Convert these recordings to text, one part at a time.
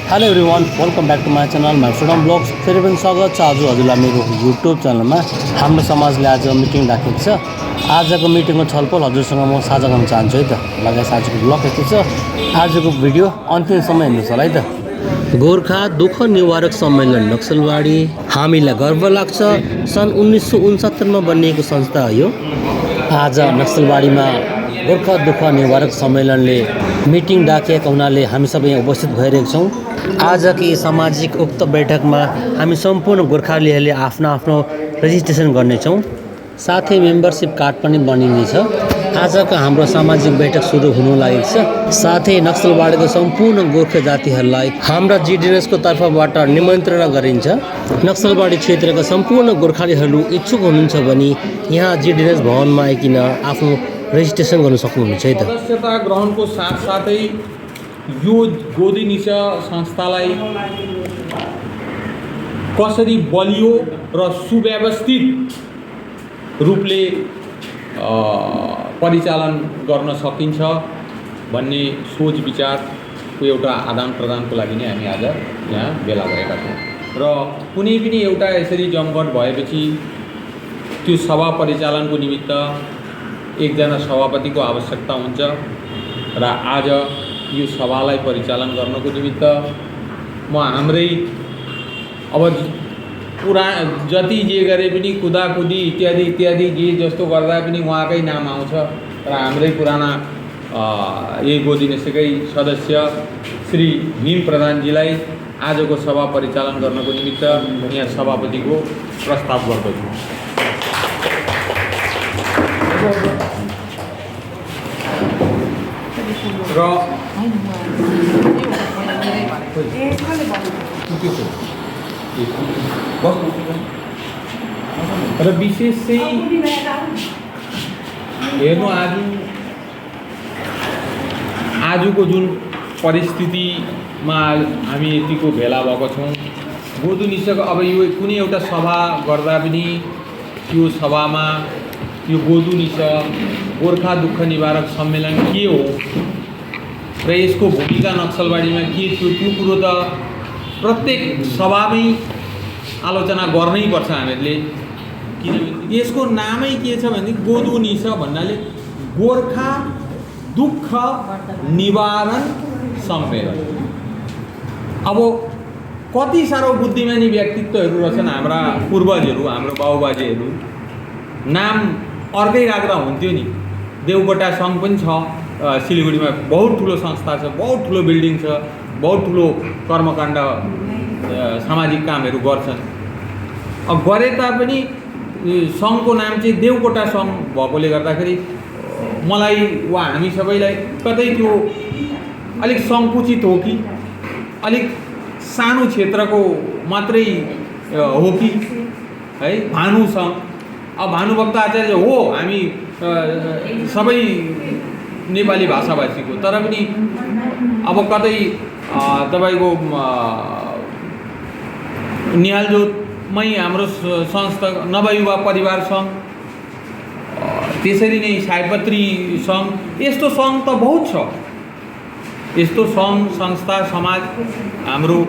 Hello everyone, welcome back to my channel my freedom blogs. फेरि पनि स्वागत छ आज हजुरलाई मेरो युट्युब च्यानलमा। हाम्रो समाजले आज मिटिङ राखेको छ। आजको मिटिङको छलफल हजुरसँग म साझा गर्न चाहन्छु है त। लगायत आजको ब्लग यति छ। आजको भिडियो अन्तिमसम्म हेर्नुहोस् होला है त। गोर्खा दुःख निवारक सम्मेलन नक्सलबाडी, हामीलाई गर्व लाग्छ। सन् 1969मा बनिएको संस्था हो यो। आज नक्सलबाडीमा गोर्खा दुःख निवारक सम्मेलनले मिटिङ राखेका हुनाले हामी सबै यहाँ उपस्थित भइरहेका छौँ। आजको यी सामाजिक उक्त बैठकमा हामी सम्पूर्ण गोर्खालीहरूले आफ्नो रेजिस्ट्रेसन गर्नेछौँ। साथै मेम्बरसिप कार्ड पनि बनिनेछ। आजको हाम्रो सामाजिक बैठक सुरु हुन लागेको छ। साथै नक्सलबाडीको सम्पूर्ण गोर्खा जातिहरूलाई हाम्रा जिडिएनएसको तर्फबाट निमन्त्रणा गरिन्छ। नक्सलबाडी क्षेत्रका सम्पूर्ण गोर्खालीहरू इच्छुक हुनुहुन्छ भने यहाँ जिडिएनएस भवनमा आइकिन आफ्नो रेजिस्ट्रेसन गर्न सक्नुहुन्छ है त। सदस्यता ग्रहणको साथसाथै यो गोदिनिस संस्थालाई कसरी बलियो र सुव्यवस्थित रूपले परिचालन गर्न सकिन्छ भन्ने सोच विचारको एउटा आदान प्रदानको लागि नै हामी आज यहाँ भेला भएका छौँ। र कुनै पनि एउटा यसरी जमघट भएपछि त्यो सभा परिचालनको निमित्त एकजना सभापतिको आवश्यकता हुन्छ र आज यो सभालाई परिचालन गर्नको निमित्त म हाम्रै अब जति जे गरे पनि कुदाकुदी इत्यादि इत्यादि जे जस्तो गर्दा पनि उहाँकै नाम आउँछ र हाम्रै पुराना यही गोदिनेसकै सदस्य श्री भीम प्रधानजीलाई आजको सभा परिचालन गर्नको निमित्त यहाँ सभापतिको प्रस्ताव गर्दछु। र विशेष चाहिँ हेर्नु आजको जुन परिस्थितिमा हामी यतिको भेला भएको छौँ। गोदुनिसको अब यो कुनै एउटा सभा गर्दा पनि त्यो सभामा यो गोदुनिस गोर्खा दुःख निवारक सम्मेलन के हो र यसको भूमिका नक्सलबाडीमा के थियो त्यो कुरो त प्रत्येक सभामै आलोचना गर्नै पर्छ हामीहरूले। किनभने यसको नामै के छ भने गोदुनिस भन्नाले गोर्खा दुःख निवारण सम्मेलन। अब कति साह्रो बुद्धिमानी व्यक्तित्वहरू रहेछन् हाम्रा पूर्वजहरू, हाम्रो बाबुबाजेहरू। नाम अर्कै राख्दा हुन्थ्यो नि। देवकोटा सङ्घ पनि छ सिलगढीमा, बहुत ठुलो संस्था छ, बहुत ठुलो बिल्डिङ छ, बहुत ठुलो कर्मकाण्ड सामाजिक कामहरू गर्छन्। अब गरे तापनि सङ्घको नाम चाहिँ देवकोटा सङ्घ भएकोले गर्दाखेरि मलाई वा हामी सबैलाई कतै त्यो अलिक सङ्कुचित हो कि अलिक सानो क्षेत्रको मात्रै हो कि है भानु सङ्घ। अब भानुभक्त आचार्य हो हामी सबै नेपाली भाषाभाषीको, तर पनि अब कतै तपाईँको निहालजोतमै हाम्रो संस्था नवयुवा परिवार सङ्घ, त्यसरी नै सयपत्री सङ्घ, यस्तो सङ्घ त बहुत छ। यस्तो सङ्घ संस्था समाज हाम्रो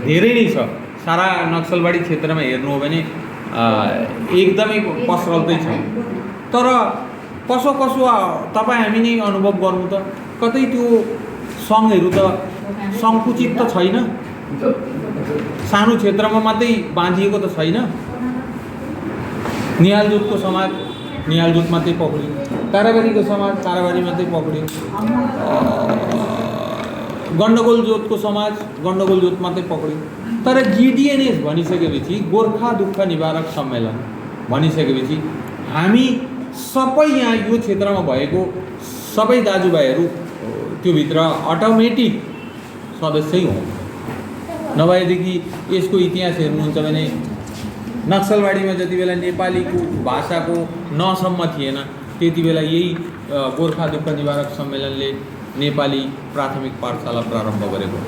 धेरै नै छ। सारा नक्सलबाडी क्षेत्रमा हेर्नु हो भने एकदमै पसरल्दै छ। तर कसो तपाईँ हामी नै अनुभव गर्नु त कतै त्यो सङ्घहरू त सङ्कुचित त छैन, सानो क्षेत्रमा मात्रै बाँधिएको त छैन। निहालजोतको समाज निहालजोत मात्रै पक्रियो, काराबारीको समाज काराबारी मात्रै पक्रियो, गण्डगोल जोतको समाज गण्डगोल जोत मात्रै पक्रियो। तर जिडिएनएस भनिसकेपछि गोर्खा दुःख निवारक सम्मेलन भनिसकेपछि हामी सबै यहाँ यो क्षेत्रमा भएको सबै दाजुभाइहरू त्योभित्र अटोमेटिक सदस्यै हौँ। नभएदेखि यसको इतिहास हेर्नुहुन्छ भने नक्सलबाडीमा जति बेला नेपालीको भाषाको नसम्म थिएन त्यति बेला यही गोर्खा दुःख निवारक सम्मेलनले नेपाली प्राथमिक पाठशाला प्रारम्भ गरेको।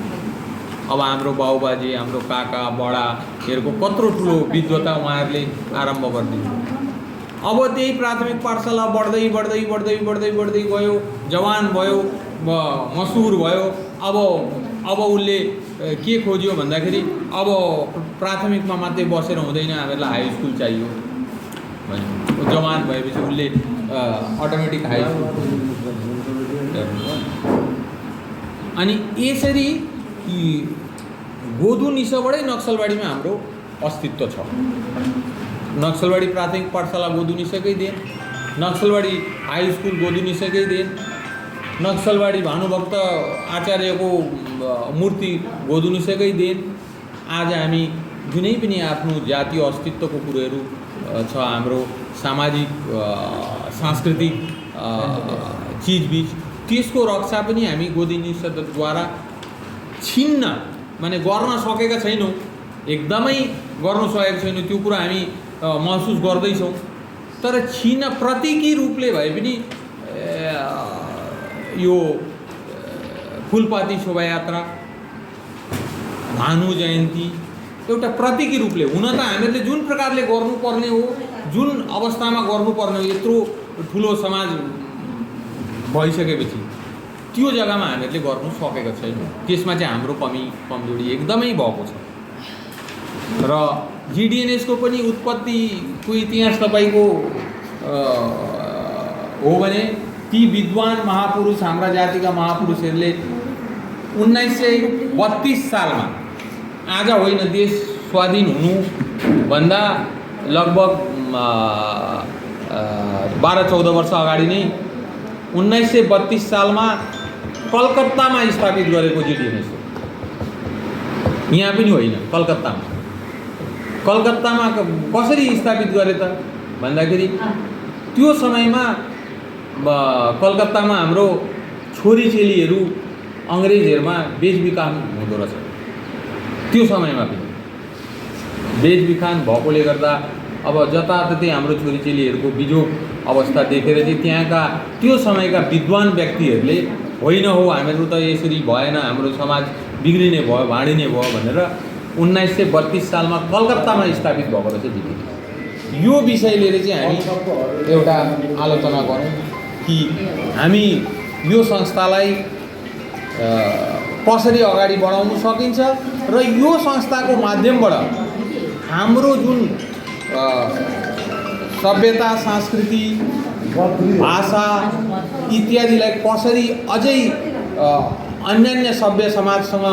अब हाम्रो बाबुबाजे, हाम्रो काका बडाहरूको कत्रो ठुलो विद्वता उहाँहरूले आरम्भ गरिदिनु। अब त्यही प्राथमिक पाठशाला बढ्दै बढ्दै बढ्दै बढ्दै बढ्दै गयो, जवान भयो, मसुर भयो। अब उसले के खोज्यो भन्दाखेरि अब प्राथमिकमा मात्रै बसेर हुँदैन, हामीहरूलाई हाई स्कुल चाहियो भन्यो। जवान भएपछि उसले अटोमेटिक हाई स्कुल। अनि यसरी गोदु निसबाटै नक्सलबाडीमा हाम्रो अस्तित्व छ। नक्सलबाडी प्राथमिक पाठशाला गोदु निसकै देन, नक्सलबाडी हाई स्कुल गोदु निसकै देन, नक्सलबाडी भानुभक्त आचार्यको मूर्ति गोदु निसकै देन। आज हामी जुनै पनि आफ्नो जातीय अस्तित्वको कुरोहरू छ, हाम्रो सामाजिक सांस्कृतिक चिजबिज, त्यसको रक्षा पनि हामी गोदु निषेधद्वारा छिन्न माने गर्न सकेका छैनौँ, एकदमै गर्न सकेका छैनौँ। त्यो कुरा हामी महसुस गर्दैछौँ। तर छिन प्रतीकी रूपले भए पनि यो फुलपाती शोभायात्रा, भानु जयन्ती एउटा प्रतीकी रूपले हुन त हामीहरूले जुन प्रकारले गर्नुपर्ने हो, जुन अवस्थामा गर्नुपर्ने हो, यत्रो ठुलो समाज भइसकेपछि त्यो जग्गामा हामीहरूले गर्नु सकेका छैनौँ। त्यसमा चाहिँ हाम्रो कमजोरी एकदमै भएको छ। र जिडिएनएसको पनि उत्पत्तिको इतिहास तपाईँको हो भने ती विद्वान महापुरुष, हाम्रा जातिका महापुरुषहरूले 1932 सालमा, आज होइन, देश स्वाधीन हुनुभन्दा लगभग 12-14 वर्ष अगाडि नै 1932 सालमा कलकत्तामा स्थापित गरेको जिडिएनएस हो। यहाँ पनि होइन, कलकत्तामा। कलकत्तामा कसरी स्थापित गरे त भन्दाखेरि त्यो समयमा कलकत्तामा हाम्रो छोरीचेलीहरू अङ्ग्रेजहरूमा बेचबिखान हुँदो रहेछ। त्यो समयमा पनि बेचबिखान भएकोले गर्दा अब जताततै हाम्रो छोरीचेलीहरूको बिजोग अवस्था देखेर चाहिँ त्यहाँका त्यो समयका विद्वान व्यक्तिहरूले होइन हो, हामीहरू त यसरी भएन, हाम्रो समाज बिग्रिने भयो, भाँडिने भयो भनेर 1932 सालमा कलकत्तामा स्थापित भएको रहेछ जिडिएनएस। यो विषय लिएर चाहिँ हामी एउटा आलोचना गरौँ कि हामी यो संस्थालाई कसरी अगाडि बढाउन सकिन्छ र यो संस्थाको माध्यमबाट हाम्रो जुन सभ्यता, संस्कृति, भाषा इत्यादिलाई कसरी अझै अन्यान्य सभ्य समाजसँग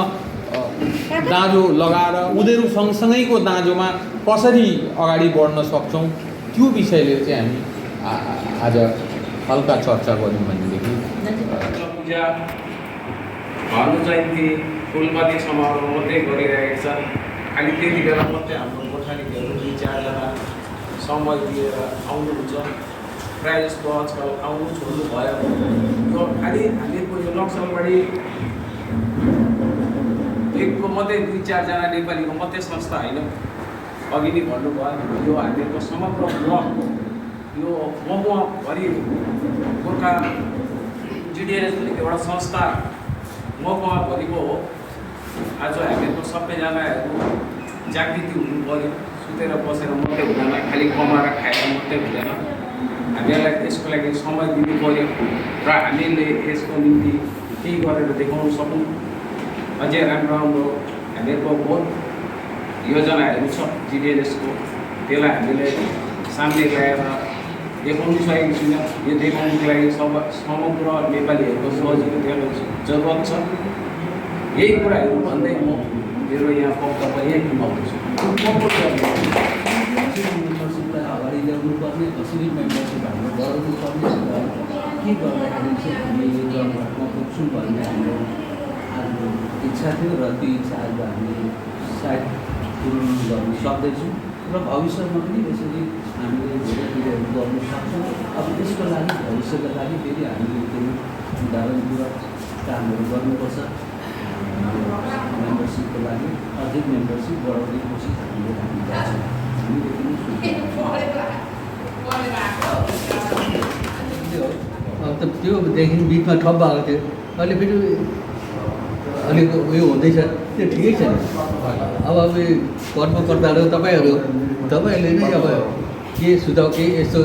दाँजो लगाएर उनीहरू सँगसँगैको दाँजोमा कसरी अगाडि बढ्न सक्छौँ, त्यो विषयले चाहिँ हामी आज हल्का चर्चा गऱ्यौँ भनेदेखि पूजा, भानु जयन्ती, फुलपाती समारोह मात्रै गरिरहेको छ। खालि त्यति बेला मात्रै हाम्रो गोर्खालीहरू 2-4जना समय दिएर आउनुहुन्छ। प्रायः जस्तो आजकल आउनु छोड्नु भयो। यो खालि हामीको यो नक्सलबाडी एकको मात्रै 2-4जना नेपालीको मात्रै संस्था होइन। अघि नै भन्नुभयो, यो हामीहरूको समग्र ब्लक, यो महकुमाभरि गोर्खा जिडिएनएस पनि एउटा संस्था महकुमाभरिको हो। आज हामीहरूको सबैजनाहरू जागृति हुनु पऱ्यो। सुतेर बसेर मात्रै हुँदैन, खालि कमाएर खाएर मात्रै हुँदैन। हामीहरूलाई त्यसको लागि समय दिनु पऱ्यो र हामीले यसको निम्ति केही गरेर देखाउन सकौँ। अझै राम्रो राम्रो हामीहरूको बहुत योजनाहरू छ जिडिएनएसको, त्यसलाई हामीले सामने ल्याएर देखाउनु सकेको छैन। यो देखाउनुको लागि समग्र नेपालीहरूको सहयोगिताको जरुरत छ। यही कुराहरू भन्दै म मेरो यहाँ वक्तव्य यही टुङ्गाउँछु। मेम्बरसिपलाई अगाडि ल्याउनुपर्ने, कसरी मेम्बरसिप हाम्रो गराउनुपर्ने, के गर्दाखेरि चाहिँ हामी यो जगमा पुग्छौँ भन्ने हाम्रो आज इच्छा थियो र त्यो इच्छा आज हामीले सायद पूर्ण गर्न सक्दैछौँ र भविष्यमा पनि यसरी हामीले धेरै कुरोहरू गर्न सक्छौँ। अब त्यसको लागि भविष्यको लागि फेरि हामीले केही उदाहरणपूर्वक कामहरू गर्नुपर्छ। मेम्बरसिपको लागि अझै मेम्बरसिप बढाउने कोसिस हामीले राखिरहेको छ। अब त्योदेखि बिचमा ठप भएको थियो, अहिले फेरि अलिक उयो हुँदैछ, त्यो ठिकै छ नि। अब कर्मकर्ताहरू तपाईँहरूले नै अब के सुझाउ के यस्तो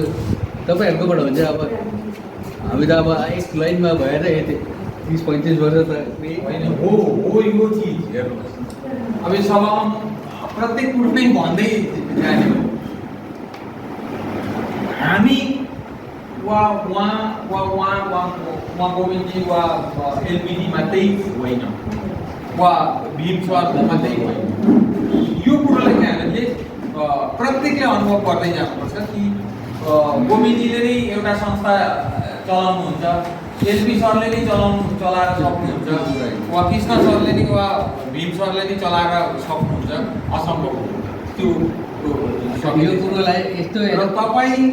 तपाईँहरूकोबाट हुन्छ। अब हामी त अब एक लाइनमा भएर 30-35 वर्ष त होइन हो यो चिज हेर्नुहोस् अब यो सभामा प्रत्येक कुरो नै भन्दै जाने हो हामी वा गोविन्दजी वा एलबिडी मात्रै होइन वा भीम सर मात्रै होइन यो कुरोलाई चाहिँ हामीले प्रत्येकले अनुभव गर्दै जानुपर्छ कि गोविन्दजीले नै एउटा संस्था चलाउनुहुन्छ एलबी सरले नै चलाएर सक्नुहुन्छ वा कृष्ण सरले नै वा भीम सरले नै चलाएर सक्नुहुन्छ असम्भव त्यो यो कुरोलाई यस्तो र तपाईँ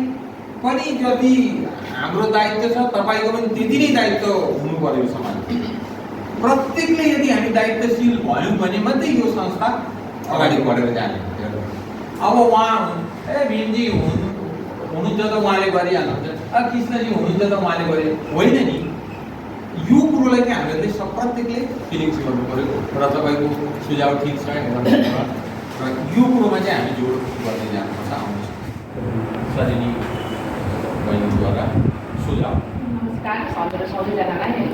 पनि जति हाम्रो दायित्व छ तपाईँको पनि त्यति नै दायित्व हुनु पर्यो समाजमा प्रत्येकले यदि हामी दायित्वशील भयौँ भने मात्रै यो संस्था अगाडि बढेर जाने अब उहाँ भीमजी हुनुहुन्छ त उहाँले गरिहाल्नुहुन्छ कृष्णजी हुनुहुन्छ त उहाँले गरे होइन नि यो कुरोलाई चाहिँ हामीले प्रत्येकले फिलिङ्स गर्नु पऱ्यो र तपाईँको सुझाव ठिक छ र यो कुरोमा चाहिँ हामी जोड गर्दै जानुपर्छ आउनुहोस् सजिनी बहिनीद्वारा सुझाव नमस्कार सबैजनालाई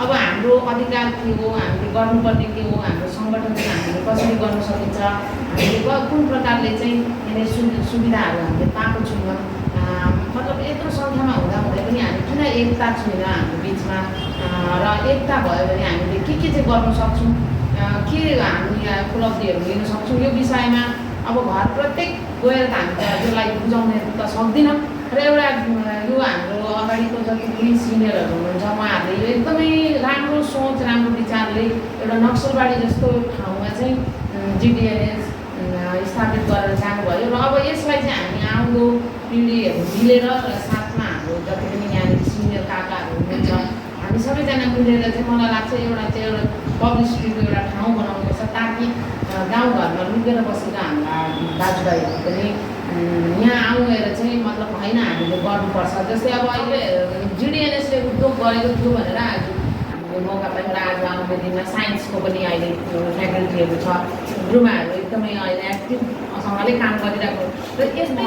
अब हाम्रो अधिकार के हो हामीले गर्नुपर्ने के हो हाम्रो सङ्गठनले हामीले कसरी गर्न सकिन्छ हामीले कुन प्रकारले चाहिँ यिनीहरू सुविधाहरू हामीले पाएको छौँ मतलब यत्रो सङ्ख्यामा हुँदाहुँदै पनि हामी किन एकता छैन हाम्रो बिचमा र एकता भयो भने हामीले के चाहिँ गर्न सक्छौँ के हामी उपलब्धिहरू लिन सक्छौँ यो विषयमा अब घर प्रत्येक गएर त हामी त त्यसलाई बुझाउने त सक्दैनौँ र एउटा यो हाम्रो अगाडिको जति पनि सिनियरहरू हुनुहुन्छ उहाँहरूले यो एकदमै राम्रो सोच राम्रो विचारले एउटा नक्सलबाडी जस्तो ठाउँमा चाहिँ जिडिएनएस स्थापित गरेर जानुभयो र अब यसलाई चाहिँ हामी आउँदो पिँढीहरू मिलेर र साथमा हाम्रो जति पनि यहाँनिर सिनियर काकाहरू हुनुहुन्छ हामी सबैजना मिलेर चाहिँ मलाई लाग्छ एउटा पब्लिसिटीको एउटा ठाउँ बनाउनुपर्छ ताकि गाउँघरमा लुकेर बसेर हाम्रा दाजुभाइहरू पनि यहाँ आउएर चाहिँ मतलब होइन हामीले गर्नुपर्छ जस्तै अब अहिले जिडिएनएसले उद्योग गरेको थियो भनेर आज हामीले मौका पायौँ र आज आउने दिनमा साइन्सको पनि अहिले फ्याकल्टीहरू छ गुरुमाहरू एकदमै अहिले एक्टिभसँगले काम गरिरहेको र यसमा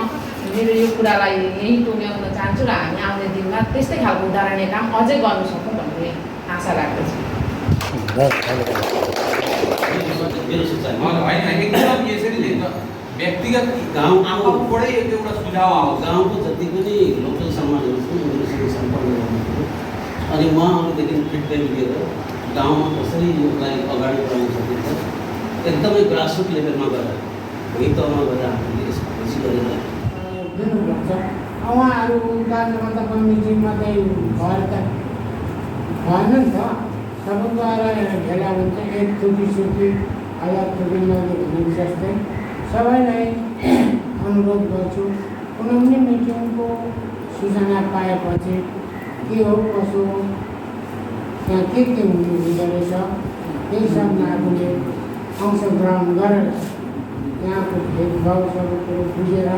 मेरो यो कुरालाई यहीँ टोक्याउन चाहन्छु र हामी आउने दिनमा त्यस्तै खालको उदाहरणीय काम अझै गर्न सकौँ भन्ने आशा राख्दछु एकदम यसरी व्यक्तिगत गाउँबाटै एउटा सुझाव आउँछ गाउँको जति पनि लोकल समाजहरू छन् उनीहरूसँग सम्पर्क गर्नु अनि उहाँहरूदेखि फिडब्याक लिएर गाउँमा कसरी यसलाई अगाडि बढाउन सकिन्छ एकदमै ग्रासरुट लेभलमा गएर भोलि तहमा गएर हामीले यसको खोजी गरेर दिनुपर्छ उहाँहरू उतार्नुभन्दा कमिटी मात्रै भएर त भएन नि त सबैद्वारा भेला हुन्छ एक थुकी सुकी हजार थुकी नजिक जस्तै सबैलाई अनुरोध गर्छु कुनै पनि मिटिङको सूचना पाएपछि के हो कसो हो त्यहाँ के हुनु हुँदो रहेछ त्यही सबमा आफूले अंशग्रहण गरेर त्यहाँको भेदभाव सबै कुरो बुझेर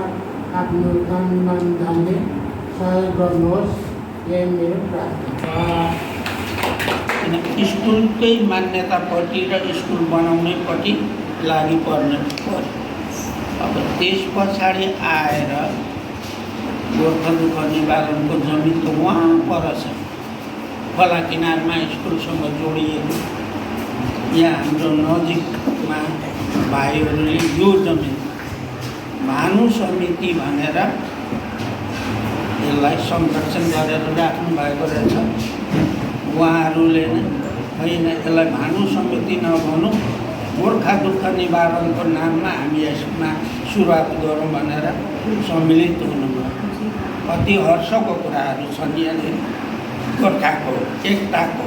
आफ्नो तन मन धनले सहयोग गर्नुहोस् यही मेरो प्रार्थना छ। स्कुलकै मान्यतापट्टि र स्कुल बनाउनेपट्टि लागि पर्ने पर्यो अब त्यस पछाडि आएर गोर्खा दुःख निवारणको जमिन त वहाँ पर छ खोला किनारमा स्कुलसँग जोडिएको यहाँ हाम्रो नजिकमा भाइहरूले यो जमिन भानु समिति भनेर यसलाई संरक्षण गरेर राख्नु भएको रहेछ उहाँहरूले नै होइन यसलाई भानु समिति नभनौँ गोर्खा दुःख निवारणको नाममा हामी यसमा सुरुवात गरौँ भनेर सम्मिलित हुनुभयो अति हर्षको कुराहरू छन् यहाँनिर गोर्खाको एकताको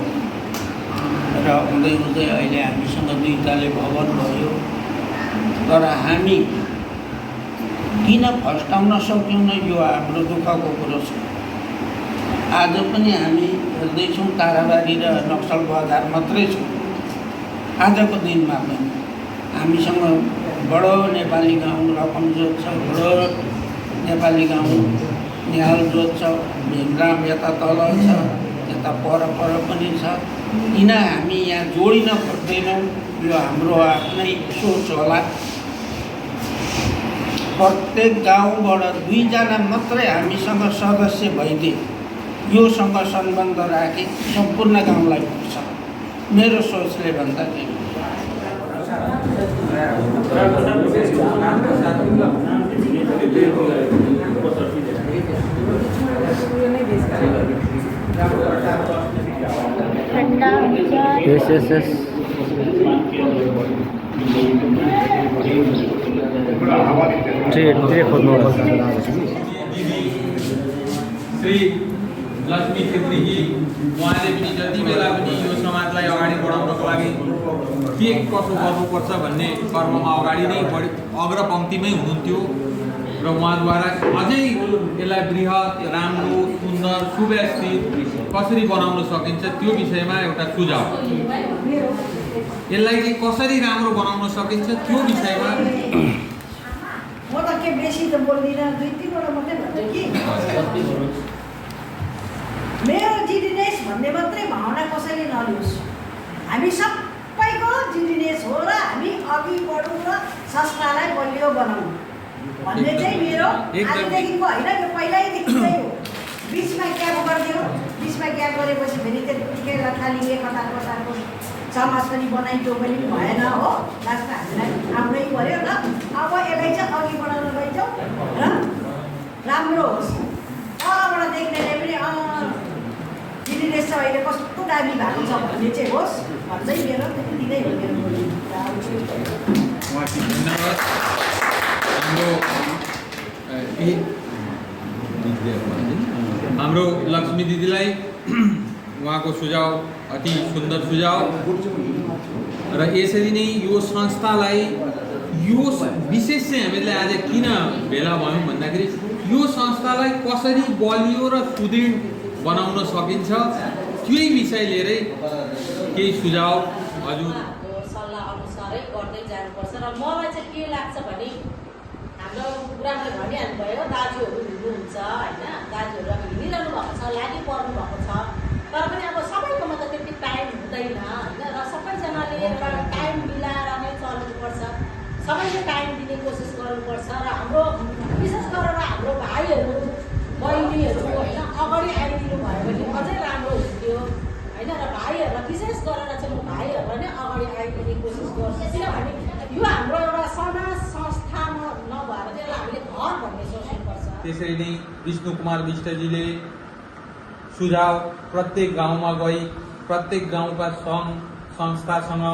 र हुँदै हुँदै अहिले हामीसँग 2 तले भवन भयो तर हामी किन फस्टाउन सक्यौँ यो हाम्रो दुःखको कुरो छ आज पनि हामी हेर्दैछौँ ताराबारी र नक्सल बजार मात्रै छौँ आजको दिनमा पनि हामीसँग बडो नेपाली गाउँ रकमजोत छ बडो नेपाली गाउँ निहाल जोत छ भीमराम यता तल छ यता पर पनि छ किन हामी यहाँ जोडिन खोज्दैनौँ यो हाम्रो आफ्नै सोच होला प्रत्येक गाउँबाट 2 जना मात्रै हामीसँग सदस्य भइदिए योसँग सम्बन्ध राखी सम्पूर्ण गाउँलाई पुग्छ मेरो सोचले भन्दा के yes. ट्रे खोज्नु श्री लक्ष्मी छेत्रीजी उहाँले पनि जति बेला पनि यो समाजलाई अगाडि बढाउनको लागि के कसो गर्नुपर्छ भन्ने कर्ममा अगाडि नै अग्रपङ्क्तिमै हुनुहुन्थ्यो र उहाँद्वारा अझै यसलाई बृहत राम्रो सुन्दर सुव्यवस्थित कसरी बनाउन सकिन्छ त्यो विषयमा एउटा सुझाव यसलाई चाहिँ कसरी राम्रो बनाउन सकिन्छ त्यो विषयमा म त के बेसी त बोल्दिनँ 2-3 वटा मात्रै भन्छु कि मेरो जिडिनेस भन्ने मात्रै भावना कसैले नलियोस् हामी सबैको जिडिनेस हो र हामी अघि बढौँ र संस्थालाई बलियो बनाउँ भन्ने चाहिँ मेरो आजदेखिको होइन यो पहिल्यैदेखि नै हो बिचमा ग्याप गरिदियो बिचमा ग्याप गरेपछि फेरि त्यतिकै लथालिङ्गे कतारको समाज पनि बनाइदियो पनि भएन हो लास्टमा हामीलाई आफ्नै पऱ्यो र अब यसलाई चाहिँ अघि बढाउन लैजाउँ र राम्रो होस् तलबाट देख्नेले पनि जिडिनेस चाहिँ अहिले कस्तो दामी भएको छ भन्ने चाहिँ होस् भन्दै मेरो त्यति नै हो मेरो हाम्रो लक्ष्मी दिदीलाई उहाँको सुझाव अति सुन्दर सुझाव र यसरी नै यो संस्थालाई यो विशेष चाहिँ हामीले आज किन भेला भयौँ भन्दाखेरि यो संस्थालाई कसरी बलियो र सुदृढ बनाउन सकिन्छ त्यही विषय लिएरै केही सुझाव हजुर सल्लाह अनुसारै गर्दै जानुपर्छ र मलाई चाहिँ के लाग्छ भने हाम्रो कुराले भनिहाल्नु भयो दाजुहरू हुनुहुन्छ होइन दाजुहरू अब हिँडिरहनु भएको छ लागि पर्नु भएको छ तर पनि अब सबैकोमा त त्यति टाइम हुँदैन होइन र सबैजनाले एउटा टाइम मिलाएर नै चल्नुपर्छ सबैले टाइम दिने कोसिस गर्नुपर्छ र हाम्रो विशेष गरेर हाम्रो भाइहरू बहिनीहरू होइन अगाडि आइदिनु भयो भने अझै राम्रो हुन्थ्यो होइन र भाइहरूलाई विशेष गरेर चाहिँ म भाइहरूलाई नै अगाडि आइदिने कोसिस गर्छु किनभने यो हाम्रो एउटा समाज संस्थामा नभएर चाहिँ हामीले घर भन्ने सोच्नुपर्छ त्यसरी नै विष्णु कुमार विष्टजीले सुझाव प्रत्येक गाउँमा गई प्रत्येक गाउँका सङ्घ संस्थासँग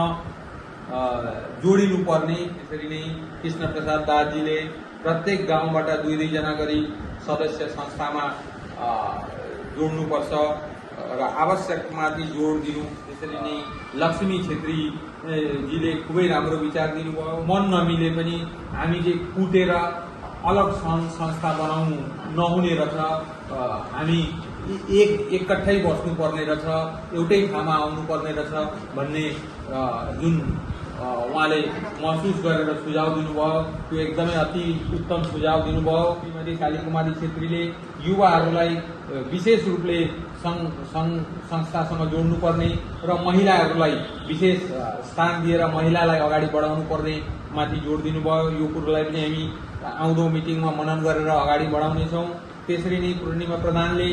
जोडिनुपर्ने त्यसरी नै कृष्ण प्रसाद दासजीले प्रत्येक गाउँबाट 2-2 जना गरी सदस्य संस्थामा जोड्नुपर्छ र आवश्यकमाथि जोड दिनु त्यसरी नै लक्ष्मी छेत्रीजीले खुबै राम्रो विचार दिनुभयो मन नमिले पनि हामीले कुटेर अलग संस्था बनाउनु नहुने रहेछ हामी एकट्ठै बस्नुपर्ने रहेछ एउटै ठाउँमा आउनुपर्ने रहेछ भन्ने जुन उहाँले महसुस गरेर सुझाव दिनुभयो त्यो एकदमै अति उत्तम सुझाव दिनुभयो श्रीमती कालीकुमारी छेत्रीले युवाहरूलाई विशेष रूपले संस्थासँग जोड्नुपर्ने र महिलाहरूलाई विशेष स्थान दिएर महिलालाई अगाडि बढाउनु पर्ने माथि जोड दिनुभयो यो कुरोलाई पनि हामी आउँदो मिटिङमा मनन गरेर अगाडि बढाउनेछौँ त्यसरी नै पूर्णिमा प्रधानले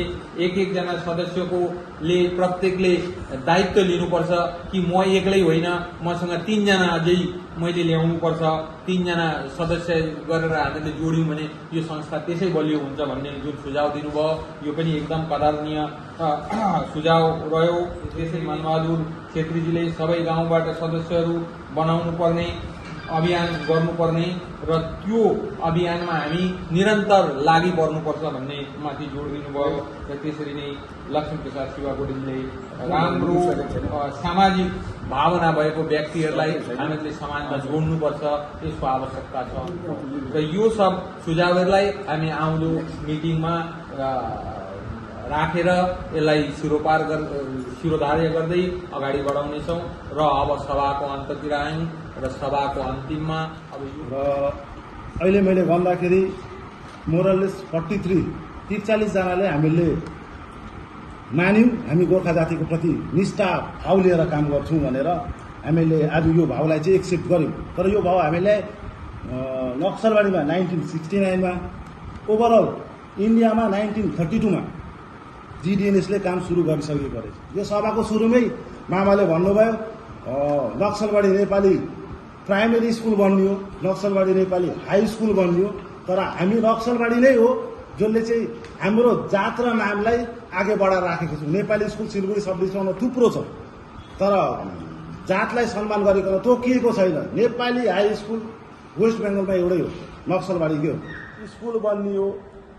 एक जना सदस्यको प्रत्येकले दायित्व लिनुपर्छ कि म एक्लै होइन मसँग 3 जना अझै मैले ल्याउनुपर्छ 3 जना सदस्य गरेर हामीले जोड्यौँ भने यो संस्था त्यसै बलियो हुन्छ भन्ने जुन सुझाव दिनुभयो यो पनि एकदम कदरणीय सुझाव रह्यो। त्यसै मनबहादुर छेत्रीजीले सबै गाउँबाट सदस्यहरू बनाउनु पर्ने अभियान गर्नुपर्ने र त्यो अभियानमा हामी निरन्तर लागि पर्नुपर्छ भन्ने माथि जोड दिनुभयो र त्यसरी नै लक्ष्मी प्रसाद शिवाकोटीले राम्रो सामाजिक भावना भएको व्यक्तिहरूलाई हामीले समाजमा जोड्नुपर्छ यसको आवश्यकता छ र यो सब सुझावहरूलाई हामी आउँदो मिटिङमा राखेर यसलाई शिरोधार्य गर्दै अगाडि बढाउनेछौँ र अब सभाको अन्ततिर आयौँ र सभाको अन्तिममा अब अहिले मैले भन्दाखेरि मोरलेस 43 जनाले हामीले मान्यौँ हामी गोर्खा जातिको प्रति निष्ठा भाव लिएर काम गर्छौँ भनेर हामीले आज यो भावलाई चाहिँ एक्सेप्ट गर्यौँ। तर यो भाव हामीले नक्सलबारीमा 1969 मा ओभरअल इन्डियामा 1932 मा जिडिएनएसले काम सुरु गरिसकेको रहेछ। यो सभाको सुरुमै मामाले भन्नुभयो नक्सलबाडी नेपाली प्राइमेरी स्कुल बनियो, नक्सलबाडी नेपाली हाई स्कुल बनियो, तर हामी नक्सलबाडी नै हो जसले चाहिँ हाम्रो जात र नामलाई अघि बढाएर राखेको छौँ। नेपाली स्कुल सिलगढी सब डिभिजनमा थुप्रो छ, तर जातलाई सम्मान गरिकन तोकिएको छैन। नेपाली हाई स्कुल वेस्ट बेङ्गलमा एउटै हो, नक्सलबाडीकै हो। स्कुल बनियो,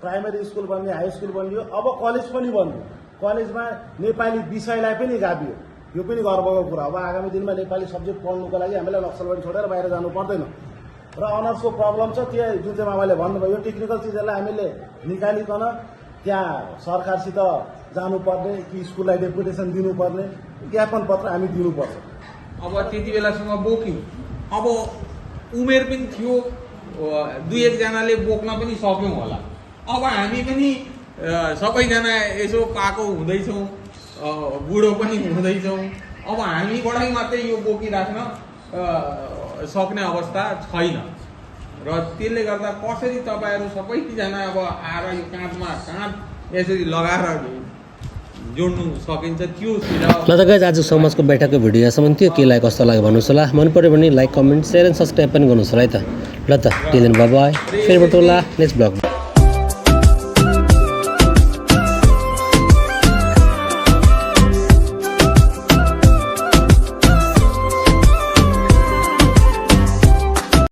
प्राइमेरी स्कुल बनियो, हाई स्कुल बनियो, अब कलेज पनि बनियो। कलेजमा नेपाली विषयलाई पनि गाभियो, यो पनि गर्वको कुरा। अब आगामी दिनमा नेपाली सब्जेक्ट पढ्नुको लागि हामीलाई नक्सलबाडी छोडेर बाहिर जानु पर्दैन। र अनर्सको प्रब्लम छ, त्यो जुन चाहिँ मामाले भन्नुभयो यो टेक्निकल चिजहरूलाई हामीले निकालिकन त्यहाँ सरकारसित जानुपर्ने कि स्कुललाई डेपुटेसन दिनुपर्ने ज्ञापन पत्र हामी दिनुपर्छ। अब त्यति बेलासँग बोक्यौँ, अब उमेर पनि थियो, 2-1 जनाले बोक्न पनि सक्यौँ होला। अब हामी पनि सबैजना यसो पाएको हुँदैछौँ, बुढो पनि हुँदैछौँ। अब हामीबाटै मात्रै यो बोकिराख्न सक्ने अवस्था छैन र त्यसले गर्दा कसरी तपाईँहरू सबैजना अब आएर यो काँधमा काँध यसरी लगाएर जोड्नु सकिन्छ त्यो ल त गाइज, आज समाजको बैठकको भिडियो यहाँसम्म थियो। केलाई कस्तो लाग्यो भन्नुहोस् होला। मन पऱ्यो भने like, comment, share and subscribe पनि गर्नुहोस् होला है त। ल त टिल देन बाइ बाइ, फेरि बटोला नेक्स्ट ब्लग।